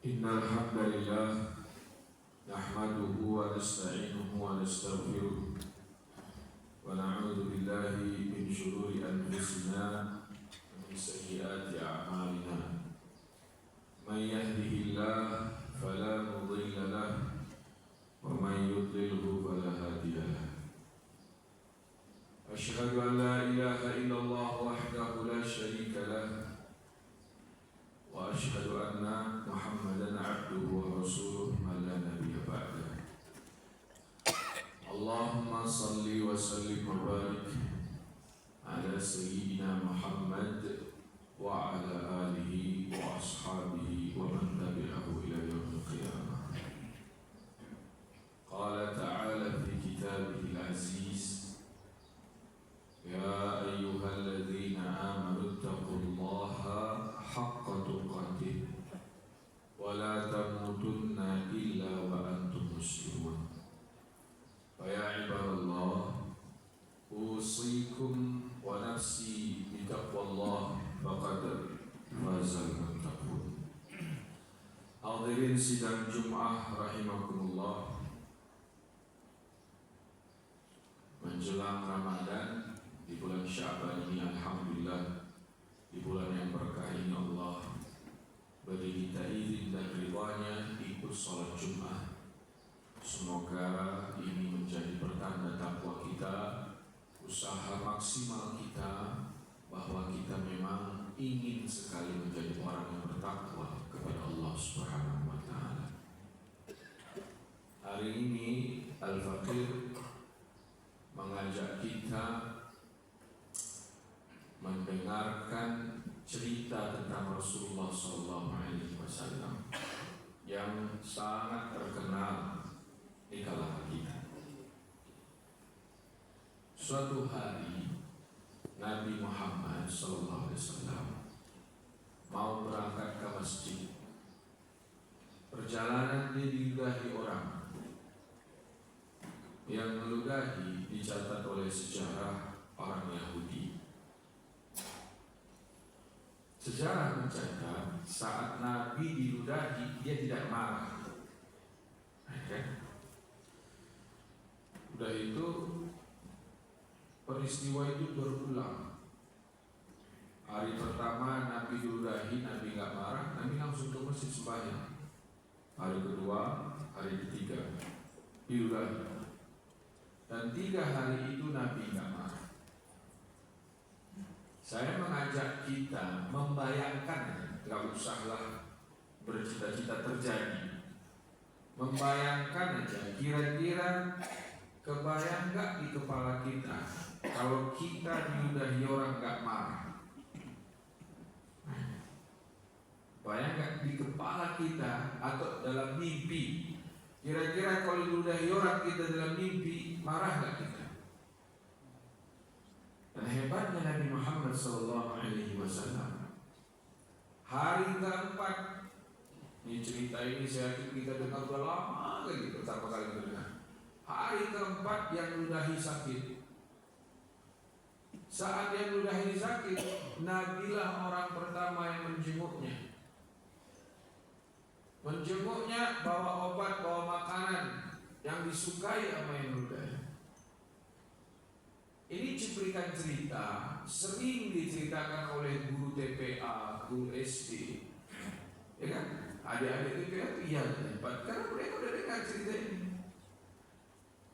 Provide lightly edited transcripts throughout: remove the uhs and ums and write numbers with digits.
Innal hamdalillah nahmaduhu wa nasta'inuhu wa nastaghfiruh wa na'udzu billahi min shururi anfusina wa min sayyiati a'malina. May yahdihillahu fala mudilla lahu wa may yudlilhu fala hadiya lahu. Asyhadu an la ilaha illallah wahdahu la syarika lahu wa asyhadu anna Muhammadan abduhu wa rasuluh man la nabiyya ba'dahu. Allahumma salli wa sallim wa barik ala sayyidina Muhammad wa ala alihi wa ashabihi wa man tabi'ahu ila yaumil qiyamah. Qala ta'ala fi kitabihil aziz, ya ayyuhalladzina amanu taqullaha haqqa tuqatih wa la tamutunna illa wa antum muslimun. Fa ya ibadallah, usikum wa nafsi bitaqwallah faqad fazal muttaqun. Hadirin sidang Jumat rahimakumullah, menjelang Ramadan di bulan Sya'ban ini, alhamdulillah, di bulan yang berkah ini Allah beri kita izin dan ridwanya ikut sholat Jumat. Semoga ini menjadi pertanda takwa kita, usaha maksimal kita, bahwa kita memang ingin sekali menjadi orang yang bertakwa kepada Allah Subhanahu wa Ta'ala. Hari ini Al-Faqir mengajak kita mendengarkan cerita tentang Rasulullah SAW yang sangat terkenal di kalangan kita. Suatu hari Nabi Muhammad SAW mau berangkat ke masjid. Perjalanan dia diludahi orang. Yang meludahi dicatat oleh sejarah orang Yahudi. Sejarah mencatat saat Nabi diludahi dia tidak marah. Udah itu peristiwa itu berulang. Hari pertama Nabi diludahi, Nabi nggak marah, Nabi langsung ke masjid sembahyang. Hari kedua, hari ketiga diludahi. Dan 3 hari itu Nabi nggak marah. Saya mengajak kita membayangkan, nggak usahlah bercita-cita terjadi. Membayangkan aja, kira-kira kebayang nggak di kepala kita kalau kita diludahi orang nggak marah? Bayang nggak di kepala kita atau dalam mimpi? Kira-kira kalau diludahi orang kita dalam mimpi, marah nggak kita? Dan hebatnya Nabi Muhammad SAW, hari keempat, ini cerita ini saya kita dengar udah lama lagi, pertama kali dengar. Hari keempat yang diludahi sakit. Saat yang diludahi sakit, Nabilah orang pertama yang menjenguknya. Menjenguknya, bawa obat, bawa makanan yang disukai sama yang diludahi. Ini cuplikan cerita sering diceritakan oleh guru TPA, guru SD, ya kan? Adik-adik TPA itu iya hebat karena mereka udah dengar cerita ini.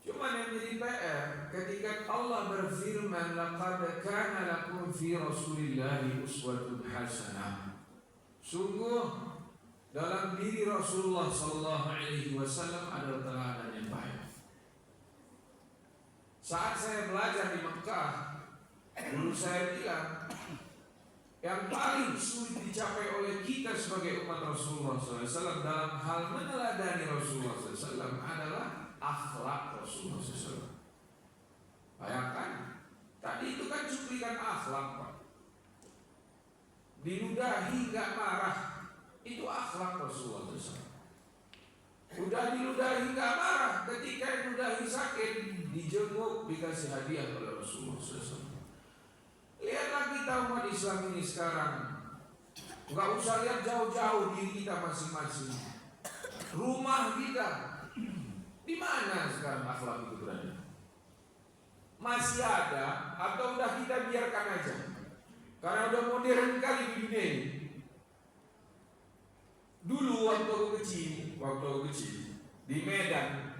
Cuma yang jadi PR ketika Allah berfirman, laqad kana lakum fi Rasulillahi uswatun hasanah. Sungguh dalam diri Rasulullah SAW adalah teladan yang baik. Saat saya belajar di Mekah, guru saya bilang, yang paling sulit dicapai oleh kita sebagai umat Rasulullah SAW dalam hal meneladani Rasulullah SAW adalah akhlak Rasulullah SAW. Bayangkan, tadi itu kan cuplikan akhlak, Pak. Diludahi gak marah, itu akhlak Rasulullah SAW. Udah diludahi gak marah, ketika diludahi sakit, dijenguk, dikasih hadiah oleh Rasulullah SAW. Lihatlah kita umat Islam ini sekarang, Nggak usah lihat jauh-jauh diri kita masing-masing. Rumah kita, di mana sekarang akhlak itu berada? Masih ada atau udah kita biarkan aja? Karena udah modern kali di dunia ini. Dulu waktu aku kecil di Medan,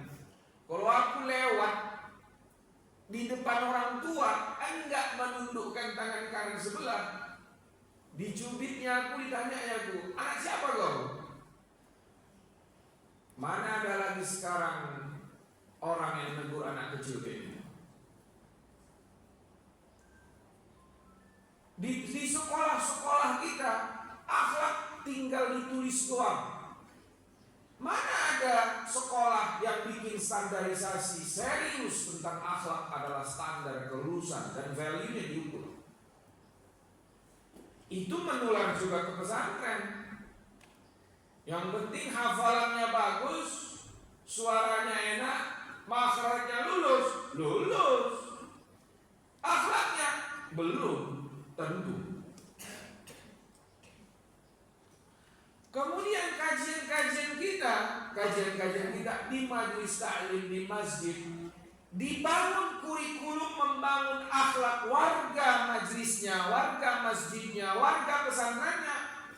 kalau aku lewat di depan orang tua, enggak menundukkan tangan kanan sebelah. Dicubitnya aku, ditanya aku, anak siapa kau? Mana ada lagi sekarang orang yang menegur anak kecil kayak gitu? Di sekolah-sekolah kita, akhlak tinggal ditulis doang. Mana ada sekolah yang bikin standarisasi serius tentang akhlak adalah standar kelulusan dan value-nya diukur. Itu menular juga ke pesantren. Yang penting hafalannya bagus, suaranya enak, makhrajnya lulus. Akhlaknya belum tentu. Kemudian kajian-kajian kita di majelis taklim, di masjid, dibangun kurikulum membangun akhlak warga majelisnya, warga masjidnya, warga pesantrennya,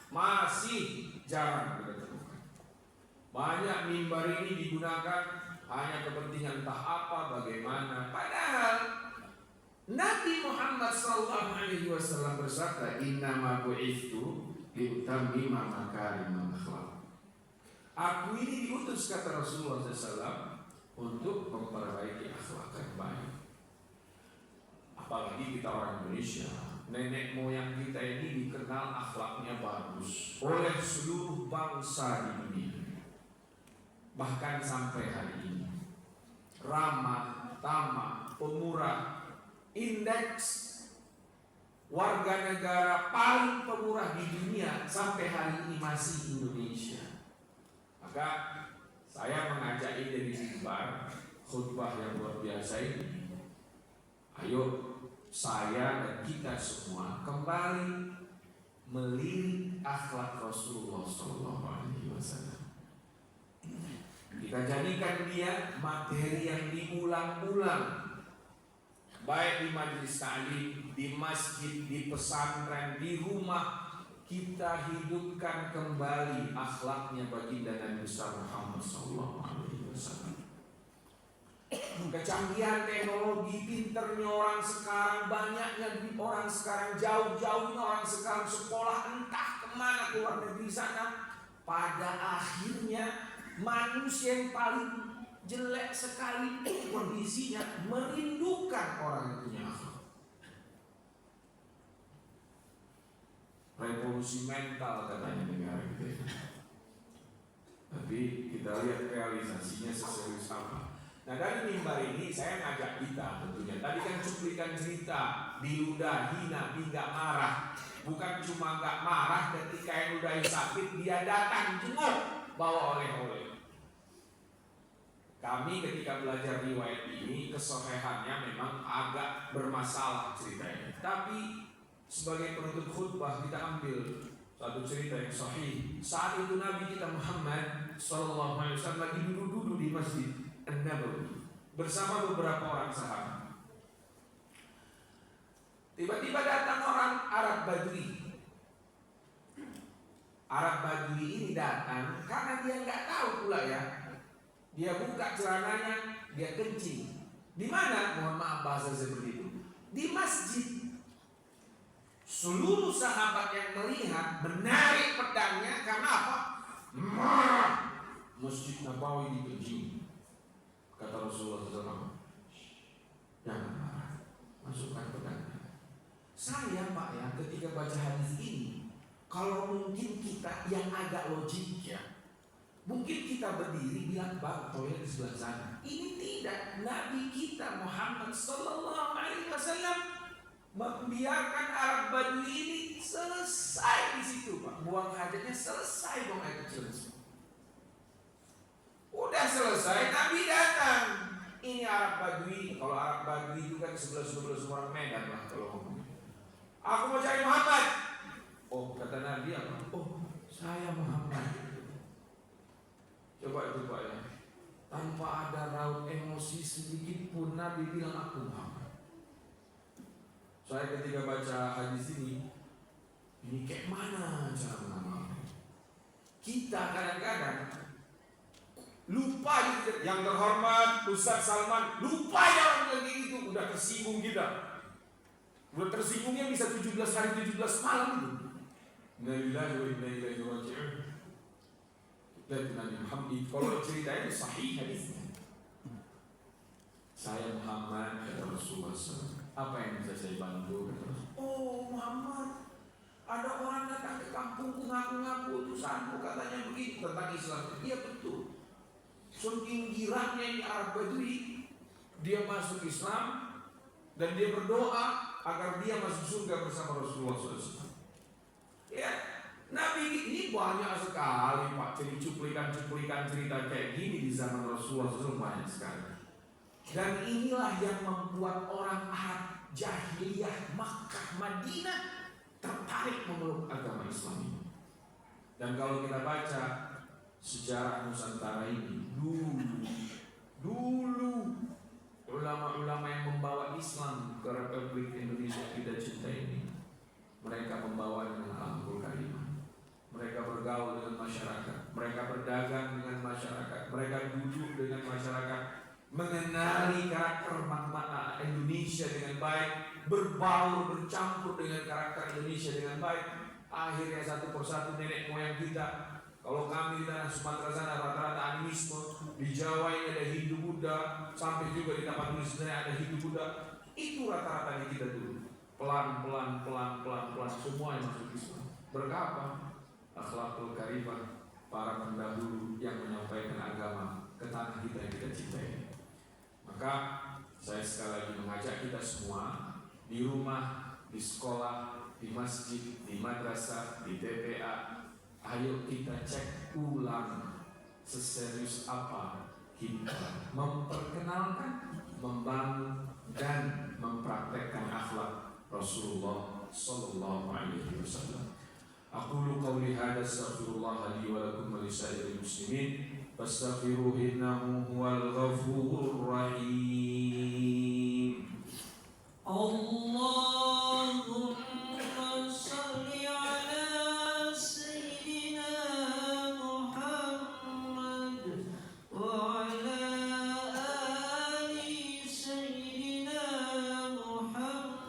masih jarang kita temukan. Banyak mimbar ini digunakan hanya kepentingan entah apa, bagaimana. Padahal Nabi Muhammad SAW bersabda, "Innama bu'itsu liutammima makarimal akhlaq." Aku ini diutus, kata Rasulullah SAW, untuk memperbaiki akhlak yang baik. Apalagi kita orang Indonesia, nenek moyang kita ini dikenal akhlaknya bagus oleh seluruh bangsa di dunia, bahkan sampai hari ini. Ramah, tamah, pemurah, indeks warga negara paling pemurah di dunia sampai hari ini masih Indonesia. Maka saya mengajak ini dari mimbar khutbah yang luar biasa ini. Ayo saya dan kita semua kembali melirik akhlak Rasulullah SAW. Kita jadikan dia materi yang diulang-ulang, baik di majelis taklim, di masjid, di pesantren, di rumah. Kita hidupkan kembali akhlaknya baginda Nabi Muhammad SAW. Kecanggihan teknologi, pinternya orang sekarang, banyaknya orang sekarang, jauh-jauhnya orang sekarang sekolah entah kemana ke luar negeri sana. Pada akhirnya manusia yang paling jelek sekali kondisinya merindukan orang yang punya akhlak. Revolusi mental katanya negara kita. Tapi kita lihat realisasinya seserius apa. Nah, dari mimbar ini saya ngajak kita tentunya. Tadi kan cuplikan cerita, diludah, hina, nggak marah. Bukan cuma nggak marah ketika yang ludahi sakit, dia datang jenguk, bawa oleh-oleh. Kami ketika belajar riwayat ini, kesohihannya memang agak bermasalah ceritanya. Tapi sebagai penutup khutbah kita ambil satu cerita yang sahih. Saat itu Nabi kita Muhammad SAW lagi duduk-duduk di Masjid An-Nabawi bersama beberapa orang sahabat. Tiba-tiba datang orang Arab Badui. Arab Badui ini datang karena dia nggak tahu pula ya. Dia buka celananya, dia kencing. Di mana? Mohon maaf bahasa seperti itu. Di masjid. Seluruh sahabat yang melihat menarik pedangnya karena apa? Marah. Masjid Nabawi dikencing. Kata Rasulullah SAW, jangan marah, masukkan pedangnya. Saya Pak ya, ketika baca hadis ini, kalau mungkin kita yang agak logik ya, mungkin kita berdiri bilang bang toilet di sebelah sana. Ini tidak. Nabi kita Muhammad SAW membiarkan Arab Badui ini selesai di situ Pak. Buang hajatnya selesai, buang air kecil. Udah selesai, Nabi datang. Ini Arab Badui. Kalau Arab Badui itu kan sebelah orang Medan lah kalau ngomong. Aku mau cari Muhammad. Oh kata Nabi apa? Nabi bilang aku Muhammad. Saya ketika baca hadis ini kayak mana cara mengamalkan? Kita kadang-kadang lupa gitu. Yang terhormat Ustaz Salman, lupa ya orang bilang gitu, udah tersinggung kita. Udah tersinggungnya bisa 17 hari 17 malam itu. Innalillahi wa inna ilaihi raji'un. Dan Nabi Muhammad, kalau ceritanya sahih hadisnya. Saya Muhammad, kata Rasulullah SAW. Apa yang bisa saya bantu? Oh Muhammad, ada orang datang ke kampungku ngaku-ngaku utusanku, katanya begitu tentang Islam. Iya betul. Saking girangnya ini Arab Badui, dia masuk Islam dan dia berdoa agar dia masuk surga bersama Rasulullah SAW. Ya, Nabi ini banyak sekali Pak, cuplikan-cuplikan cerita kayak gini di zaman Rasulullah SAW banyak sekali. Dan inilah yang membuat orang Arab jahiliyah Makkah Madinah tertarik memeluk agama Islam ini. Dan kalau kita baca sejarah Nusantara ini, dulu ulama-ulama yang membawa Islam ke Republik Indonesia kita cinta ini, mereka membawa dengan Al-Qur'an Karimah. Mereka bergaul dengan masyarakat, mereka berdagang dengan masyarakat, mereka duduk dengan masyarakat, mengenali karakter makna Indonesia dengan baik, berbaur, bercampur dengan karakter Indonesia dengan baik. Akhirnya satu persatu nenek moyang kita, kalau kami di tanah Sumatera sana rata-rata animisme, di Jawa ini ada Hindu Buddha, sampai juga di tempat nulis ada Hindu Buddha. Itu rata-rata kita dulu. Pelan-pelan semua yang masuk Islam. Berapa? Akhlakul karimah para pendahulu yang menyampaikan agama ke tanah kita yang kita cintai. Maka saya sekali lagi mengajak kita semua di rumah, di sekolah, di masjid, di madrasah, di TPA, ayo kita cek ulang seserius apa kita memperkenalkan, membangun dan mempraktekkan akhlak Rasulullah Sallallahu Alaihi Wasallam. Aqulu qawli hadza astaghfirullah li wa lakum wa lisairil muslimin fastaghfiruhu innahu huwal ghafurur rahim. Allahumma shalli ala sayyidina Muhammad wa ala ali sayyidina Muhammad.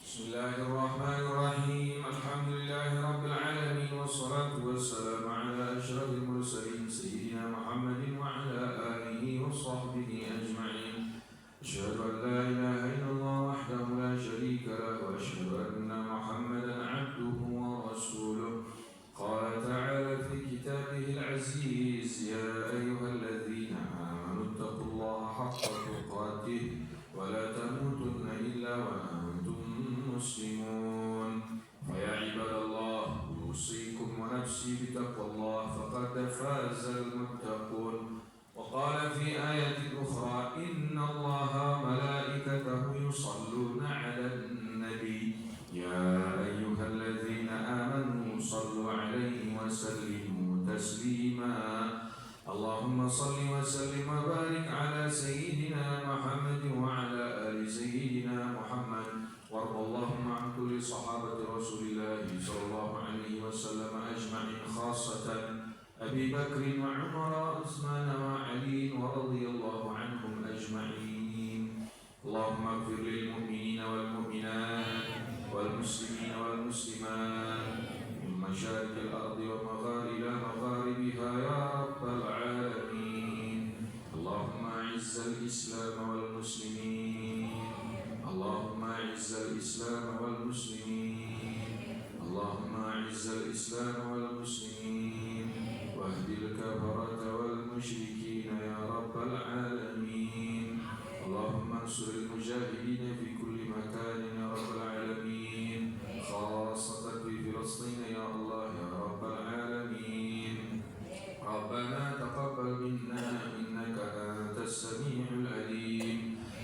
Bismillahirrahmanirrahim. Alhamdulillahi rabbil alamin wassalatu wassalamu ala asyrafil mursalin sayyidina Muhammadin wa ala alihi wa sahbihi ajma'in. Asyhadu an la ilaha illallah wahdahu la syarika lahu wa asyhadu anna Muhammadan 'abduhu wa rasuluh. Qala ta'ala fi kitabihil aziz, ya ayyuhalladzina amanu taqullaha haqqa tuqatih wa la tamutunna illa wa مسلمون فيا عباد الله أوصيكم ونفسي بتقوى الله فقد فاز المتقون. وقال في آية أخرى إن الله وملائكته يصلون على النبي يا أيها الذين آمنوا صلوا عليه وسلموا تسليما. اللهم صل وسلم وبارك على سيدنا محمد وعلى آل سيدنا محمد. وارض اللهم عن كل صحابة رسول الله صلى الله عليه وسلم أجمعين، خاصة أبي بكر وعمر وعثمان وعلي ورضي الله عنهم أجمعين. اللهم اغفر للمؤمنين والمؤمنات والمسلمين والمسلمات من مشارق الأرض ومغاربها يا رب العالمين. اللهم أعز الإسلام والمسلمين، اللهم أعز الإسلام والمسلمين، اللهم أعز الإسلام والمسلمين واهد الكفرة والمشركين يا رب العالمين. اللهم انصر المجاهدين في كل مكان يا رب العالمين، خاصة في فلسطين يا الله يا رب العالمين. ربنا تقبل منا إنك أنت السميع العليم،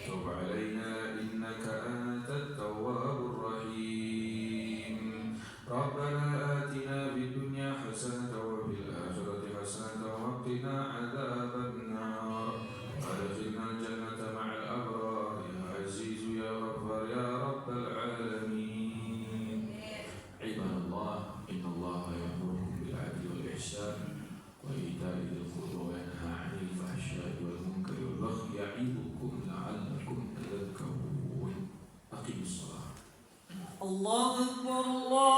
تب علينا إنك أنت التواب الرحيم. ربنا آتنا في الدنيا حسنة وفي الآخرة حسنة وقنا وقنا عذاب النار وأدخلنا الجنة مع الأبرار يا عزيز يا غفار يا رب العالمين. عباد الله إن الله يأمركم بالعدل والإحسان وإيتاء ذي القربى وينهى عن الفحشاء والمنكر والبغي يعظكم لعلكم تذكرون. أقيموا الصلاة. الله أكبر الله